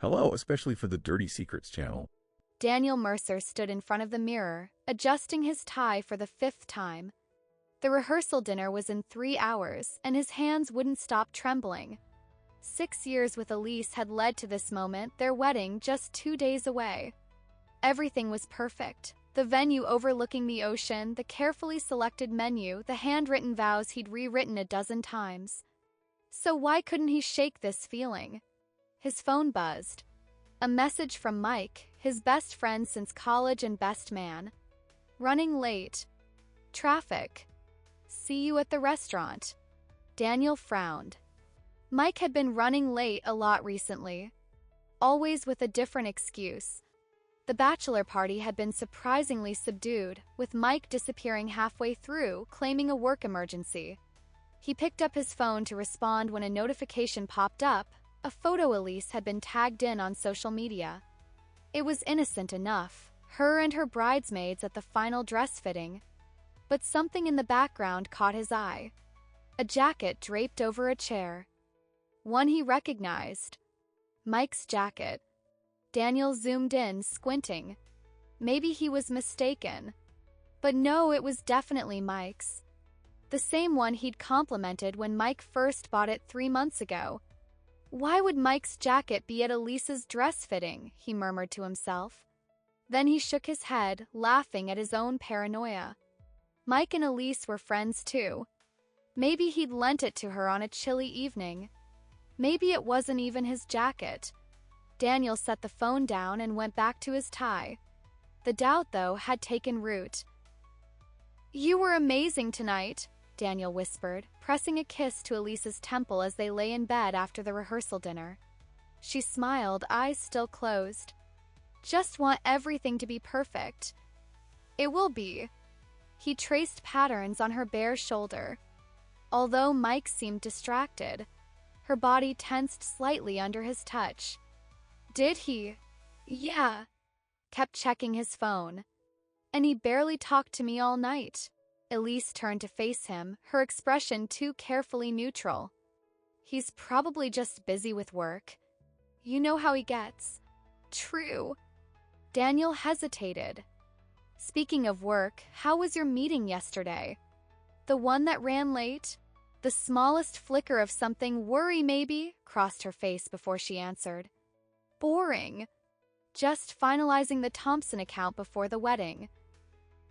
Hello, especially for the Dirty Secrets channel. Daniel Mercer stood in front of the mirror, adjusting his tie for the 5th time. The rehearsal dinner was in 3 hours, and his hands wouldn't stop trembling. 6 years with Elise had led to this moment, their wedding just 2 days away. Everything was perfect. The venue overlooking the ocean, the carefully selected menu, the handwritten vows he'd rewritten a dozen times. So why couldn't he shake this feeling? His phone buzzed. A message from Mike, his best friend since college and best man. Running late. Traffic. See you at the restaurant. Daniel frowned. Mike had been running late a lot recently, always with a different excuse. The bachelor party had been surprisingly subdued, with Mike disappearing halfway through, claiming a work emergency. He picked up his phone to respond when a notification popped up. A photo Elise had been tagged in on social media. It was innocent enough, her and her bridesmaids at the final dress fitting. But something in the background caught his eye. A jacket draped over a chair. One he recognized. Mike's jacket. Daniel zoomed in, squinting. Maybe he was mistaken. But no, it was definitely Mike's. The same one he'd complimented when Mike first bought it 3 months ago. Why would Mike's jacket be at Elise's dress fitting? He murmured to himself. Then he shook his head, laughing at his own paranoia. Mike and Elise were friends too. Maybe he'd lent it to her on a chilly evening. Maybe it wasn't even his jacket. Daniel set the phone down and went back to his tie. The doubt, though, had taken root. "You were amazing tonight," Daniel whispered, pressing a kiss to Elise's temple as they lay in bed after the rehearsal dinner. She smiled, eyes still closed. "Just want everything to be perfect." "It will be." He traced patterns on her bare shoulder. Although Mike seemed distracted, her body tensed slightly under his touch. "Did he?" "Yeah." Kept checking his phone. "And he barely talked to me all night." Elise turned to face him, her expression too carefully neutral. "He's probably just busy with work. You know how he gets." "True." Daniel hesitated. "Speaking of work, how was your meeting yesterday?" "The one that ran late?" The smallest flicker of something, worry maybe, crossed her face before she answered. "Boring. Just finalizing the Thompson account before the wedding."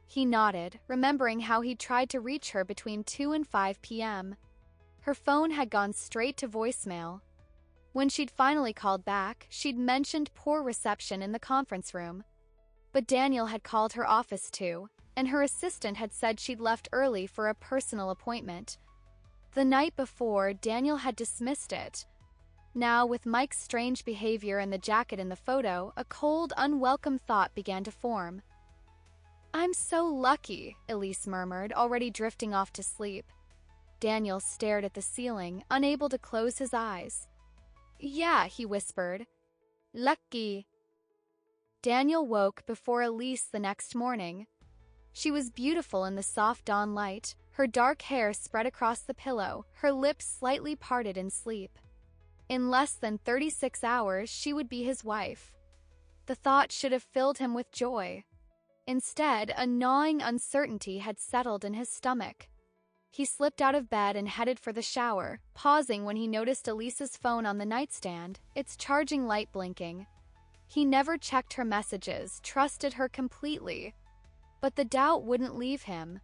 He nodded, remembering how he'd tried to reach her between 2 and 5 p.m. Her phone had gone straight to voicemail. When she'd finally called back, she'd mentioned poor reception in the conference room. But Daniel had called her office too, and her assistant had said she'd left early for a personal appointment. The night before, Daniel had dismissed it. Now, with Mike's strange behavior and the jacket in the photo, a cold, unwelcome thought began to form. "I'm so lucky," Elise murmured, already drifting off to sleep. Daniel stared at the ceiling, unable to close his eyes. "Yeah," he whispered. "Lucky." Daniel woke before Elise the next morning. She was beautiful in the soft dawn light, her dark hair spread across the pillow, her lips slightly parted in sleep. In less than 36 hours, she would be his wife. The thought should have filled him with joy. Instead, a gnawing uncertainty had settled in his stomach. He slipped out of bed and headed for the shower, pausing when he noticed Elise's phone on the nightstand, its charging light blinking. He never checked her messages, trusted her completely. But the doubt wouldn't leave him.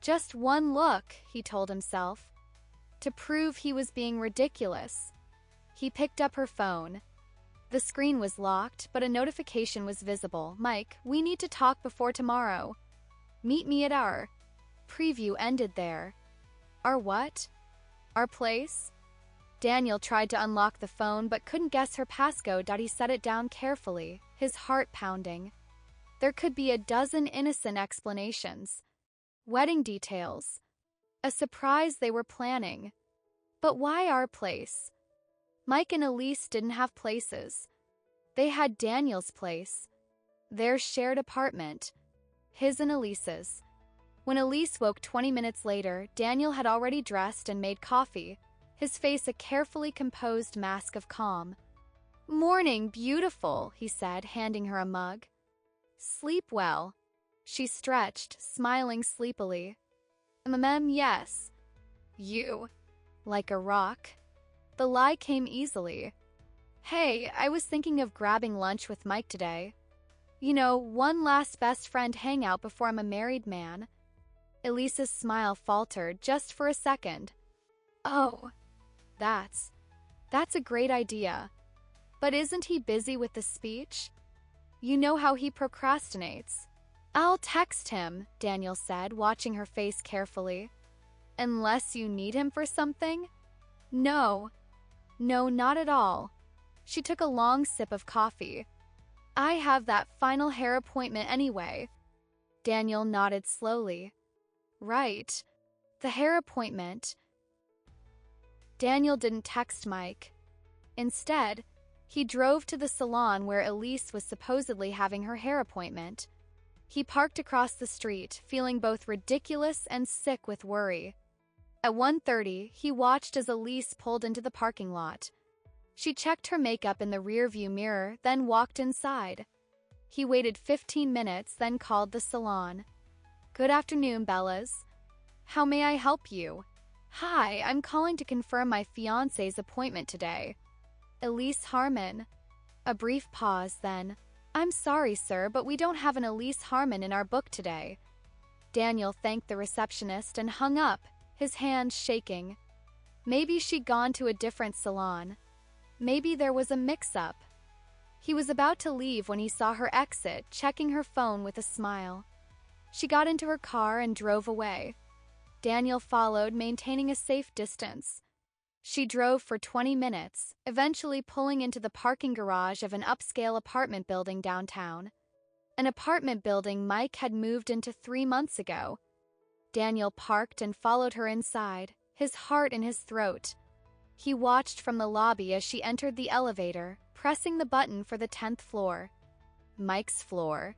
Just one look, he told himself, to prove he was being ridiculous. He picked up her phone. The screen was locked, but a notification was visible. "Mike, we need to talk before tomorrow. Meet me at our..." Preview ended there. "Our what?" "Our place?" Daniel tried to unlock the phone but couldn't guess her passcode. He set it down carefully, his heart pounding. There could be a dozen innocent explanations. Wedding details. A surprise they were planning. But why our place? Mike and Elise didn't have places. They had Daniel's place. Their shared apartment. His and Elise's. When Elise woke 20 minutes later, Daniel had already dressed and made coffee, his face a carefully composed mask of calm. "Morning, beautiful," he said, handing her a mug. "Sleep well." She stretched, smiling sleepily. Yes. You. Like a rock. The lie came easily. "Hey, I was thinking of grabbing lunch with Mike today. One last best friend hangout before I'm a married man." Elise's smile faltered just for a second. "Oh, that's a great idea. But isn't he busy with the speech? You know how he procrastinates." "I'll text him," Daniel said, watching her face carefully. "Unless you need him for something?" No, not at all." She took a long sip of coffee. "I have that final hair appointment anyway." Daniel nodded slowly. "Right. The hair appointment." Daniel didn't text Mike. Instead, he drove to the salon where Elise was supposedly having her hair appointment. He parked across the street, feeling both ridiculous and sick with worry. At 1:30, he watched as Elise pulled into the parking lot. She checked her makeup in the rearview mirror, then walked inside. He waited 15 minutes, then called the salon. "Good afternoon, Bellas. How may I help you?" "Hi, I'm calling to confirm my fiancé's appointment today." "Elise Harmon." A brief pause, then, "I'm sorry, sir, but we don't have an Elise Harmon in our book today." Daniel thanked the receptionist and hung up, his hands shaking. Maybe she'd gone to a different salon. Maybe there was a mix-up. He was about to leave when he saw her exit, checking her phone with a smile. She got into her car and drove away. Daniel followed, maintaining a safe distance. She drove for 20 minutes, eventually pulling into the parking garage of an upscale apartment building downtown. An apartment building Mike had moved into 3 months ago. Daniel parked and followed her inside, his heart in his throat. He watched from the lobby as she entered the elevator, pressing the button for the 10th floor. Mike's floor.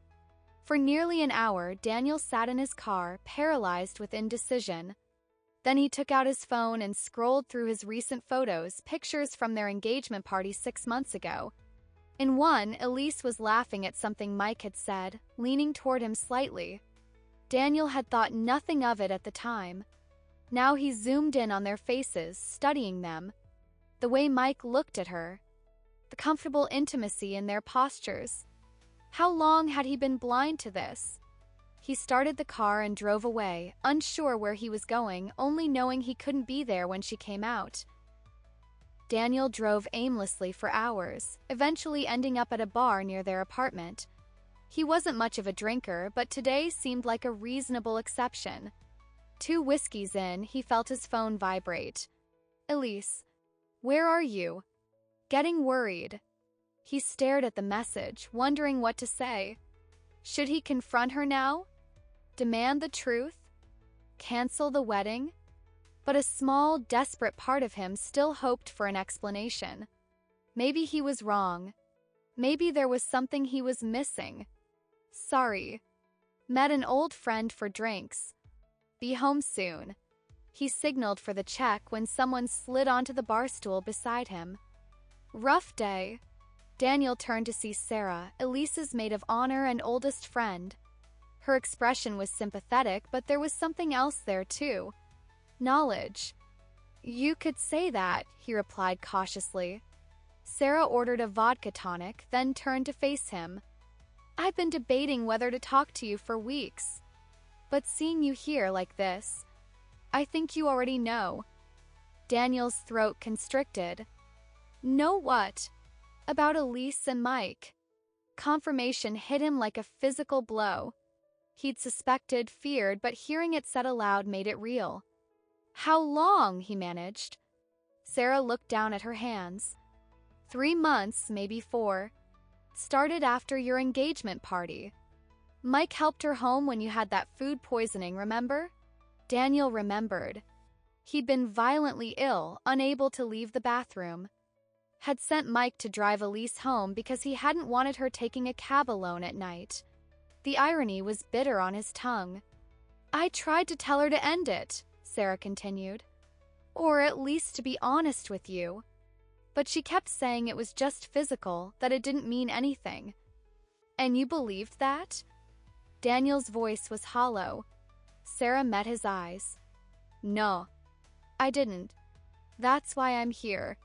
For nearly an hour, Daniel sat in his car, paralyzed with indecision. Then he took out his phone and scrolled through his recent photos, pictures from their engagement party 6 months ago. In one, Elise was laughing at something Mike had said, leaning toward him slightly. Daniel had thought nothing of it at the time. Now he zoomed in on their faces, studying them. The way Mike looked at her. The comfortable intimacy in their postures. How long had he been blind to this? He started the car and drove away, unsure where he was going, only knowing he couldn't be there when she came out. Daniel drove aimlessly for hours, eventually ending up at a bar near their apartment. He wasn't much of a drinker, but today seemed like a reasonable exception. 2 whiskeys in, he felt his phone vibrate. "Elise, where are you?" Getting worried. He stared at the message, wondering what to say. Should he confront her now? Demand the truth? Cancel the wedding? But a small, desperate part of him still hoped for an explanation. Maybe he was wrong. Maybe there was something he was missing. "Sorry. Met an old friend for drinks. Be home soon." He signaled for the check when someone slid onto the bar stool beside him. Rough day. Daniel turned to see Sarah, Elise's maid of honor and oldest friend. Her expression was sympathetic, but there was something else there too. Knowledge. "You could say that," he replied cautiously. Sarah ordered a vodka tonic, then turned to face him. "I've been debating whether to talk to you for weeks. But seeing you here like this, I think you already know." Daniel's throat constricted. "Know what?" "About Elise and Mike." Confirmation hit him like a physical blow. He'd suspected, feared, but hearing it said aloud made it real. "How long?" he managed. Sarah looked down at her hands. 3 months, maybe 4. Started after your engagement party. Mike helped her home when you had that food poisoning, remember? Daniel remembered. He'd been violently ill, unable to leave the bathroom. Had sent Mike to drive Elise home because he hadn't wanted her taking a cab alone at night. The irony was bitter on his tongue. "I tried to tell her to end it," Sarah continued. "Or at least to be honest with you." But she kept saying it was just physical, that it didn't mean anything. And you believed that? Daniel's voice was hollow. Sarah met his eyes. No, I didn't. That's why I'm here.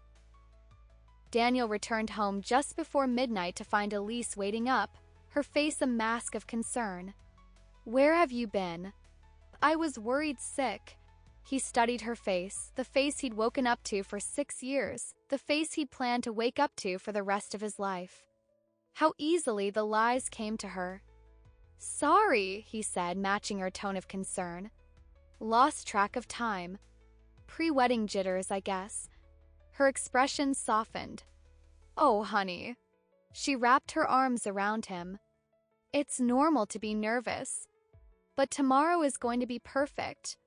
Daniel returned home just before midnight to find Elise waiting up, her face a mask of concern. Where have you been? I was worried sick. He studied her face, the face he'd woken up to for 6 years, the face he'd planned to wake up to for the rest of his life. How easily the lies came to her. Sorry, he said, matching her tone of concern. Lost track of time. Pre-wedding jitters, I guess. Her expression softened. Oh, honey. She wrapped her arms around him. It's normal to be nervous. But tomorrow is going to be perfect.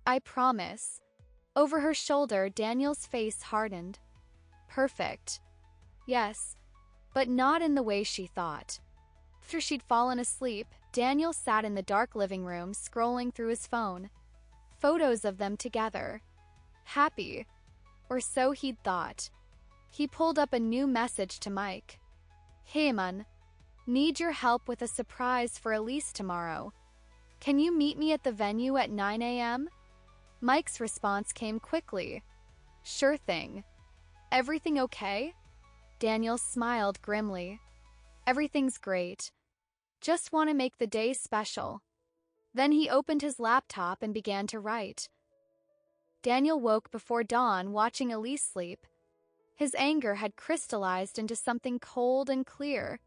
I promise. Over her shoulder, Daniel's face hardened. Perfect. Yes, but not in the way she thought. After she'd fallen asleep, Daniel sat in the dark living room, scrolling through his phone. Photos of them together. Happy. Or so he'd thought. He pulled up a new message to Mike. Hey, man. Need your help with a surprise for Elise tomorrow. Can you meet me at the venue at 9 a.m.? Mike's response came quickly. Sure thing. Everything okay? Daniel smiled grimly. Everything's great. Just want to make the day special. Then he opened his laptop and began to write. Daniel woke before dawn, watching Elise sleep. His anger had crystallized into something cold and clear.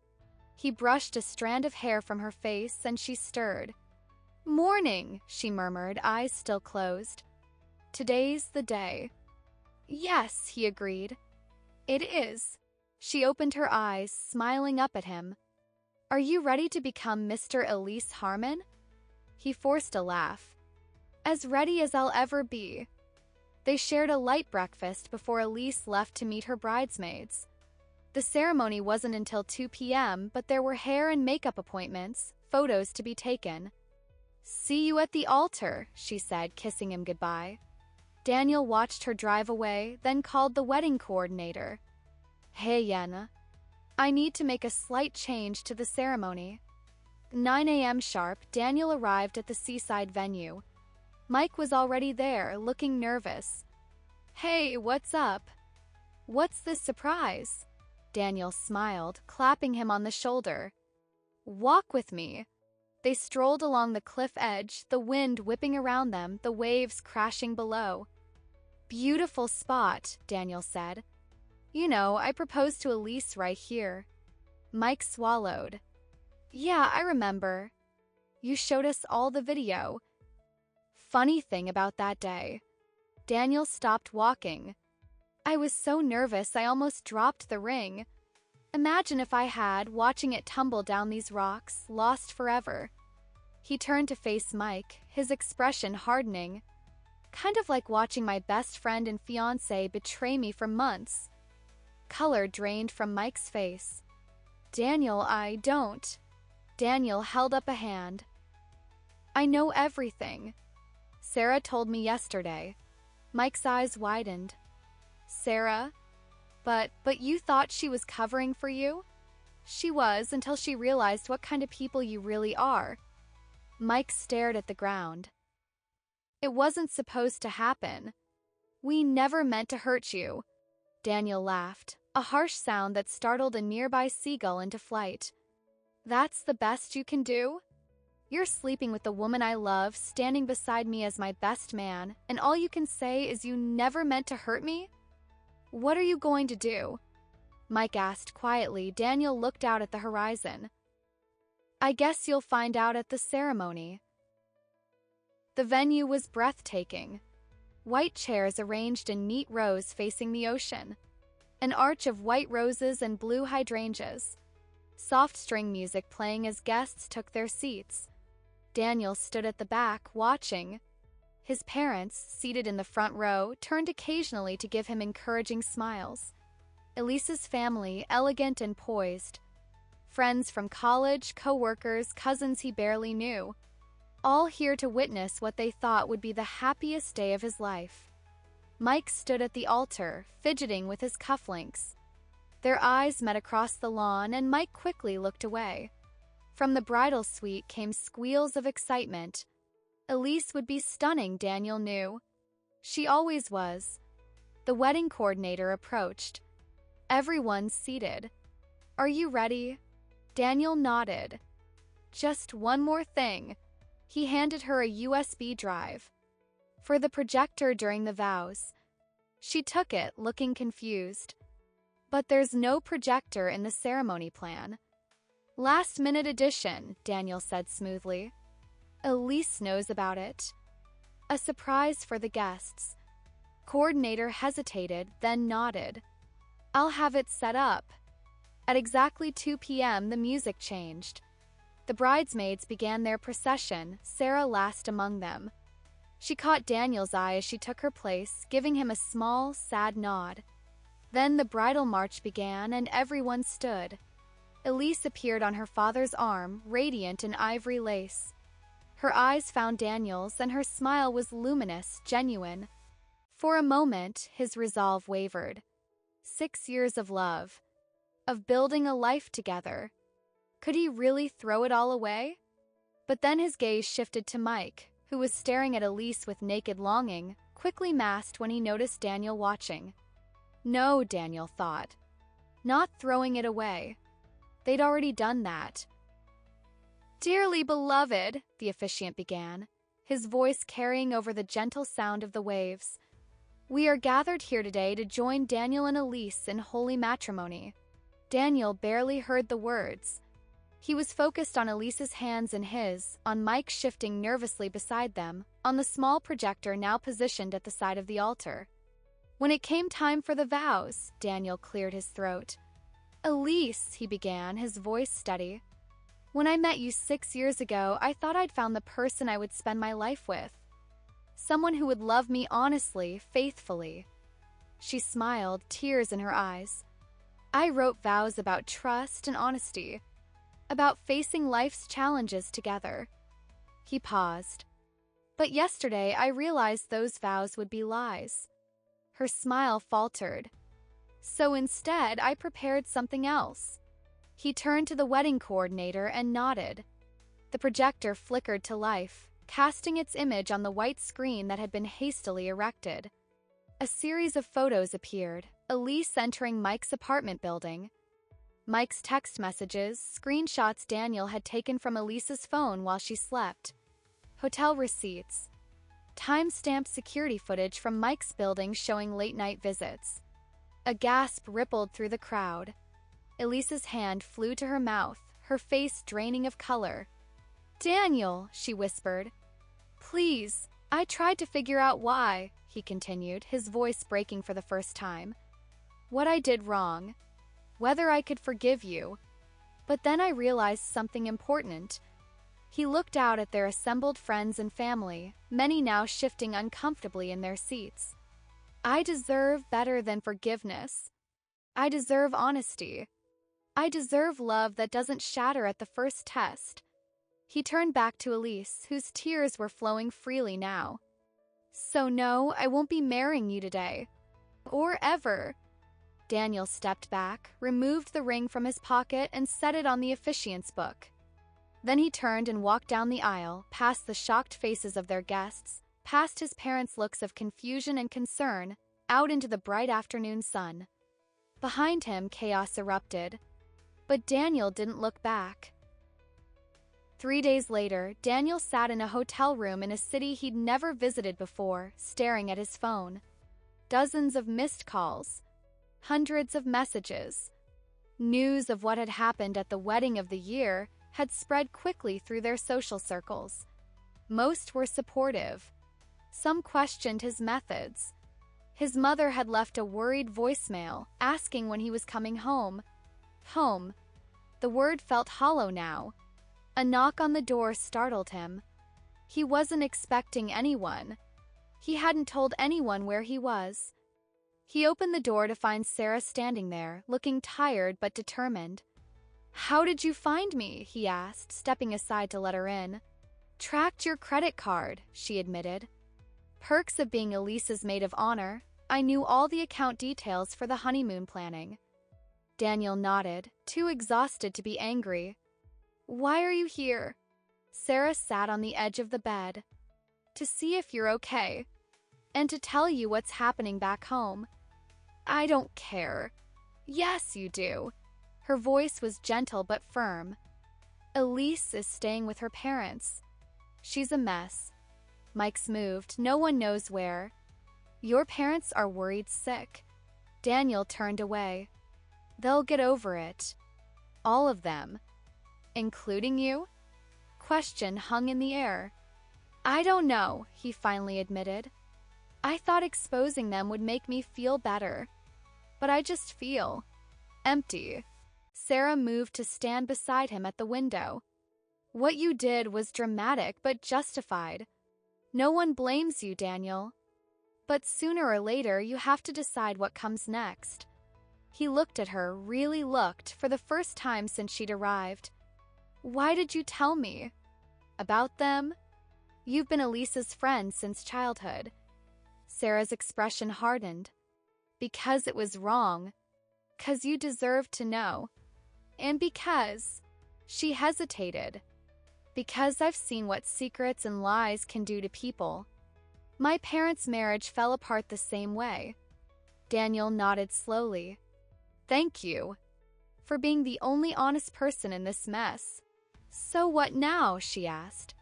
He brushed a strand of hair from her face, and she stirred. Morning, she murmured, eyes still closed. Today's the day. Yes, he agreed. It is. She opened her eyes, smiling up at him. Are you ready to become Mr. Elise Harmon? He forced a laugh. As ready as I'll ever be. They shared a light breakfast before Elise left to meet her bridesmaids. The ceremony wasn't until 2 p.m., but there were hair and makeup appointments, photos to be taken. See you at the altar, she said, kissing him goodbye. Daniel watched her drive away, then called the wedding coordinator. Hey, Yana. I need to make a slight change to the ceremony. 9 a.m. sharp, Daniel arrived at the seaside venue. Mike was already there, looking nervous. Hey, what's up? What's this surprise? Daniel smiled, clapping him on the shoulder. Walk with me. They strolled along the cliff edge, the wind whipping around them, the waves crashing below. Beautiful spot, Daniel said. You know, I proposed to Elise right here. Mike swallowed. Yeah, I remember. You showed us all the video. Funny thing about that day. Daniel stopped walking. I was so nervous I almost dropped the ring. Imagine if I had, watching it tumble down these rocks, lost forever. He turned to face Mike, his expression hardening. Kind of like watching my best friend and fiancé betray me for months. Color drained from Mike's face. Daniel, I don't. Daniel held up a hand. I know everything. Sarah told me yesterday. Mike's eyes widened. Sarah? But you thought she was covering for you? She was, until she realized what kind of people you really are. Mike stared at the ground. It wasn't supposed to happen. We never meant to hurt you. Daniel laughed, a harsh sound that startled a nearby seagull into flight. That's the best you can do? You're sleeping with the woman I love, standing beside me as my best man, and all you can say is you never meant to hurt me? What are you going to do? Mike asked quietly. Daniel looked out at the horizon. I guess you'll find out at the ceremony. The venue was breathtaking. White chairs arranged in neat rows facing the ocean. An arch of white roses and blue hydrangeas. Soft string music playing as guests took their seats. Daniel stood at the back, watching. His parents, seated in the front row, turned occasionally to give him encouraging smiles. Elise's family, elegant and poised. Friends from college, co-workers, cousins he barely knew. All here to witness what they thought would be the happiest day of his life. Mike stood at the altar, fidgeting with his cufflinks. Their eyes met across the lawn, and Mike quickly looked away. From the bridal suite came squeals of excitement. Elise would be stunning, Daniel knew. She always was. The wedding coordinator approached. Everyone seated. "Are you ready?" Daniel nodded. "Just one more thing." He handed her a USB drive. "For the projector during the vows." She took it, looking confused. "But there's no projector in the ceremony plan." "Last-minute addition," Daniel said smoothly. "Elise knows about it." A surprise for the guests. Coordinator hesitated, then nodded. "I'll have it set up." At exactly 2 p.m., the music changed. The bridesmaids began their procession, Sarah last among them. She caught Daniel's eye as she took her place, giving him a small, sad nod. Then the bridal march began, and everyone stood. Elise appeared on her father's arm, radiant in ivory lace. Her eyes found Daniel's, and her smile was luminous, genuine. For a moment, his resolve wavered. 6 years of love. Of building a life together. Could he really throw it all away? But then his gaze shifted to Mike, who was staring at Elise with naked longing, quickly masked when he noticed Daniel watching. No, Daniel thought. Not throwing it away. They'd already done that. "Dearly beloved," the officiant began, his voice carrying over the gentle sound of the waves. "We are gathered here today to join Daniel and Elise in holy matrimony." Daniel barely heard the words. He was focused on Elise's hands in his, on Mike shifting nervously beside them, on the small projector now positioned at the side of the altar. When it came time for the vows, Daniel cleared his throat. "Elise," he began, his voice steady. "When I met you 6 years ago, I thought I'd found the person I would spend my life with. Someone who would love me honestly, faithfully." She smiled, tears in her eyes. "I wrote vows about trust and honesty, about facing life's challenges together." He paused. "But yesterday I realized those vows would be lies." Her smile faltered. "So instead, I prepared something else." He turned to the wedding coordinator and nodded. The projector flickered to life, casting its image on the white screen that had been hastily erected. A series of photos appeared, Elise entering Mike's apartment building. Mike's text messages, screenshots Daniel had taken from Elise's phone while she slept. Hotel receipts. Time-stamped security footage from Mike's building showing late-night visits. A gasp rippled through the crowd. Elise's hand flew to her mouth, her face draining of color. "Daniel," she whispered. "Please, I tried to figure out why," he continued, his voice breaking for the first time. "What I did wrong. Whether I could forgive you. But then I realized something important." He looked out at their assembled friends and family, many now shifting uncomfortably in their seats. "I deserve better than forgiveness. I deserve honesty. I deserve love that doesn't shatter at the first test." He turned back to Elise, whose tears were flowing freely now. "So no, I won't be marrying you today. Or ever." Daniel stepped back, removed the ring from his pocket, and set it on the officiant's book. Then he turned and walked down the aisle, past the shocked faces of their guests, past his parents' looks of confusion and concern, out into the bright afternoon sun. Behind him, chaos erupted. But Daniel didn't look back. 3 days later, Daniel sat in a hotel room in a city he'd never visited before, staring at his phone. Dozens of missed calls. Hundreds of messages. News of what had happened at the wedding of the year had spread quickly through their social circles. Most were supportive. Some questioned his methods. His mother had left a worried voicemail, asking when he was coming home. Home. The word felt hollow now. A knock on the door startled him. He wasn't expecting anyone. He hadn't told anyone where he was. He opened the door to find Sarah standing there, looking tired but determined. "How did you find me?" he asked, stepping aside to let her in. "Tracked your credit card," she admitted. Perks of being Elise's maid of honor. I knew all the account details for the honeymoon planning. Daniel nodded, too exhausted to be angry. Why are you here? Sarah sat on the edge of the bed. To see if you're okay, and to tell you what's happening back home. I don't care. Yes, you do. Her voice was gentle but firm. Elise is staying with her parents. She's a mess. Mike's moved, no one knows where. Your parents are worried sick. Daniel turned away. They'll get over it. All of them. Including you? Question hung in the air. I don't know, he finally admitted. I thought exposing them would make me feel better. But I just feel empty. Sarah moved to stand beside him at the window. What you did was dramatic but justified. No one blames you, Daniel. But sooner or later, you have to decide what comes next. He looked at her, really looked, for the first time since she'd arrived. Why did you tell me? About them? You've been Elise's friend since childhood. Sarah's expression hardened. Because it was wrong. 'Cause you deserved to know. And because... She hesitated. Because I've seen what secrets and lies can do to people. My parents' marriage fell apart the same way. Daniel nodded slowly. Thank you. For being the only honest person in this mess. So what now? She asked.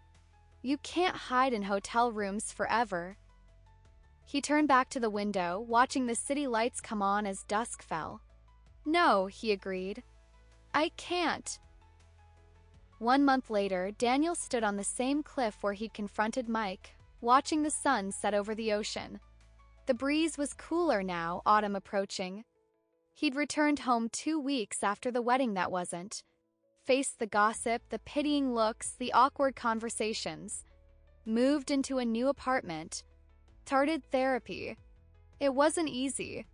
You can't hide in hotel rooms forever. He turned back to the window, watching the city lights come on as dusk fell. No, he agreed. I can't. 1 month later, Daniel stood on the same cliff where he'd confronted Mike, watching the sun set over the ocean. The breeze was cooler now, autumn approaching. He'd returned home 2 weeks after the wedding that wasn't. Faced the gossip, the pitying looks, the awkward conversations. Moved into a new apartment. Started therapy. It wasn't easy.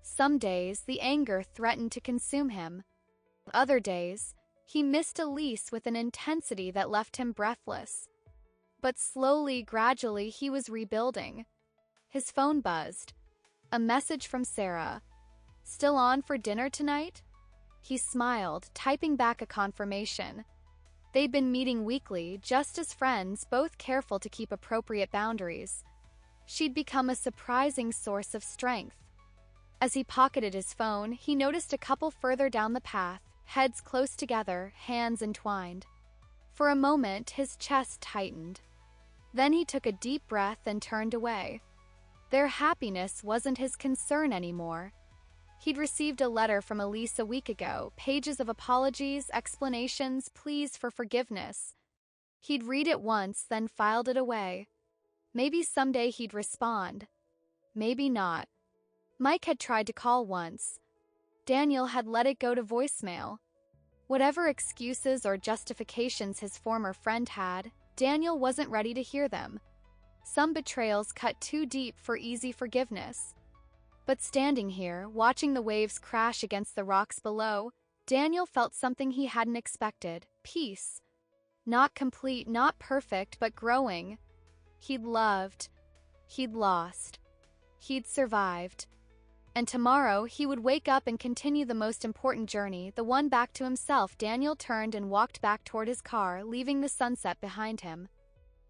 Some days, the anger threatened to consume him. Other days, he missed Elise with an intensity that left him breathless. But slowly, gradually, he was rebuilding. His phone buzzed. A message from Sarah. Still on for dinner tonight? He smiled, typing back a confirmation. They'd been meeting weekly, just as friends, both careful to keep appropriate boundaries. She'd become a surprising source of strength. As he pocketed his phone, he noticed a couple further down the path, heads close together, hands entwined. For a moment, his chest tightened. Then he took a deep breath and turned away. Their happiness wasn't his concern anymore. He'd received a letter from Elise a week ago, pages of apologies, explanations, pleas for forgiveness. He'd read it once, then filed it away. Maybe someday he'd respond. Maybe not. Mike had tried to call once. Daniel had let it go to voicemail. Whatever excuses or justifications his former friend had, Daniel wasn't ready to hear them. Some betrayals cut too deep for easy forgiveness. But standing here, watching the waves crash against the rocks below, Daniel felt something he hadn't expected: peace. Not complete, not perfect, but growing. He'd loved. He'd lost. He'd survived. And tomorrow, he would wake up and continue the most important journey, the one back to himself. Daniel turned and walked back toward his car, leaving the sunset behind him.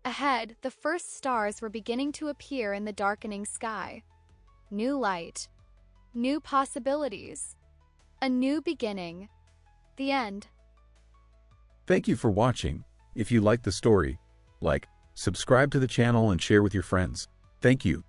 Ahead, the first stars were beginning to appear in the darkening sky. New light. New possibilities. A new beginning. The end. Thank you for watching. If you liked the story, like, subscribe to the channel and share with your friends. Thank you.